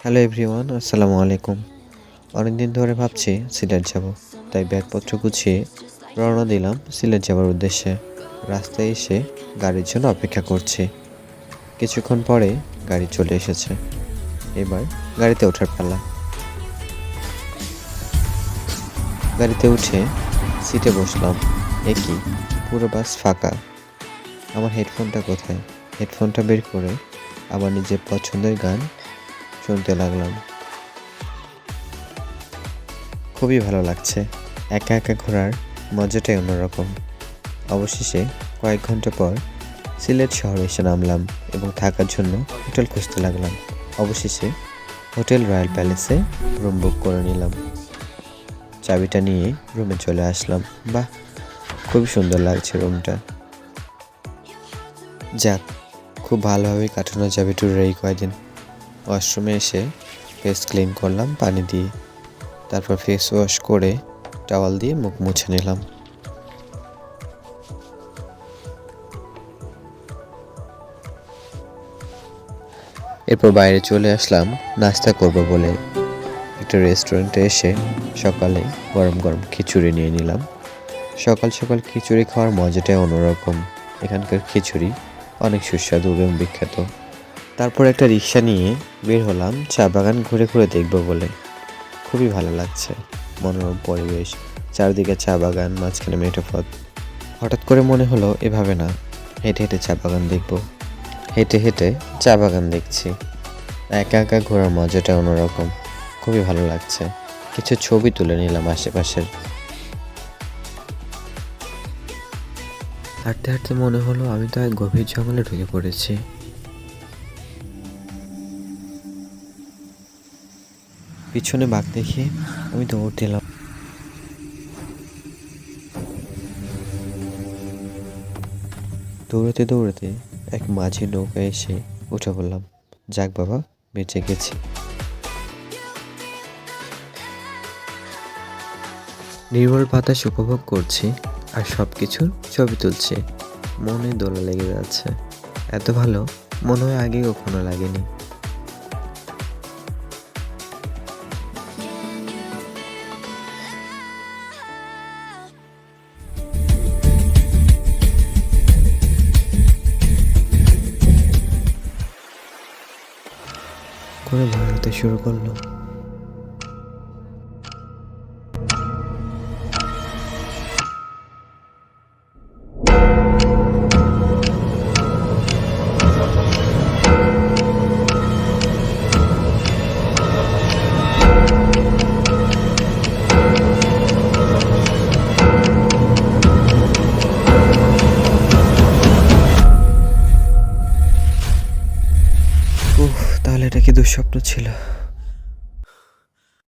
Hello everyone, আসসালামু আলাইকুম। অনেকদিন ধরে ভাবছি সিলেট যাব, তাই ব্যাগপত্র গুছিয়ে রওনা দিলাম সিলেট যাবার উদ্দেশ্যে। রাস্তায় এসে গাড়ির জন্য অপেক্ষা করছি। কিছুক্ষণ পরে গাড়ি চলে এসেছে। এবার গাড়িতে ওঠার পালা। গাড়িতে উঠে সিটে বসলাম। কি, পুরো বাস ফাঁকা। আমার হেডফোনটা কোথায়? হেডফোনটা বের করে আমার নিজের পছন্দের গান শুনতে লাগলাম। খুবই ভালো লাগছে। একা একা ঘোরার মজাটাই অন্যরকম। অবশেষে কয়েক ঘন্টা পর সিলেট শহরে এসে নামলাম এবং থাকার জন্য হোটেল খুঁজতে লাগলাম। অবশেষে হোটেল রয়্যাল প্যালেসে রুম বুক করে নিলাম। চাবিটা নিয়ে রুমে চলে আসলাম। বাহ, খুবই সুন্দর লাগছে রুমটা। যাক, খুব ভালোভাবে কাটানো যাবে ট্যুরের এই কয়দিন। ওয়াশরুমে এসে ফেস ক্লিন করলাম পানি দিয়ে। তারপর ফেস ওয়াশ করে টাওয়াল দিয়ে মুখ মুছে নিলাম। এরপর বাইরে চলে আসলাম নাস্তা করব বলে। একটা রেস্টুরেন্টে এসে সকালে গরম গরম খিচুড়ি নিয়ে নিলাম। সকাল সকাল খিচুড়ি খাওয়ার মজাটাই অন্যরকম। এখানকার খিচুড়ি অনেক সুস্বাদু এবং বিখ্যাত। তারপর একটা রিক্সা নিয়ে বের হলাম চা বাগান ঘুরে ঘুরে দেখব বলে। খুবই ভালো লাগছে, মনোরম পরিবেশ, চারদিকে চা বাগান, মাঝখানে মেঠো পথ। হঠাৎ করে মনে হলো এভাবে না, হেঁটে হেঁটে চা বাগান দেখব। হেঁটে হেঁটে চা বাগান দেখছি। একা একা ঘোরার মজাটা অন্যরকম। খুবই ভালো লাগছে। কিছু ছবি তুলে নিলাম আশেপাশের। হাঁটতে হাঁটতে মনে হলো আমি তো এক গভীর জঙ্গলে ঢুকে পড়েছি। পিছনে বাঘ দেখে আমি দৌড় দিলাম। দৌড়াতে দৌড়াতে এক মাঝি নৌকা এসে উঠে পড়লাম। যাক বাবা, বেঁচে গেছি। নির্মল বাতাস উপভোগ করছি আর সবকিছুর ছবি তুলছি। মনে দোলা লেগে যাচ্ছে। এত ভালো মনে হয় আগে কখনো লাগেনি। করে ভয় হতে শুরু করলো। তাহলে এটা কি দুঃস্বপ্ন ছিল?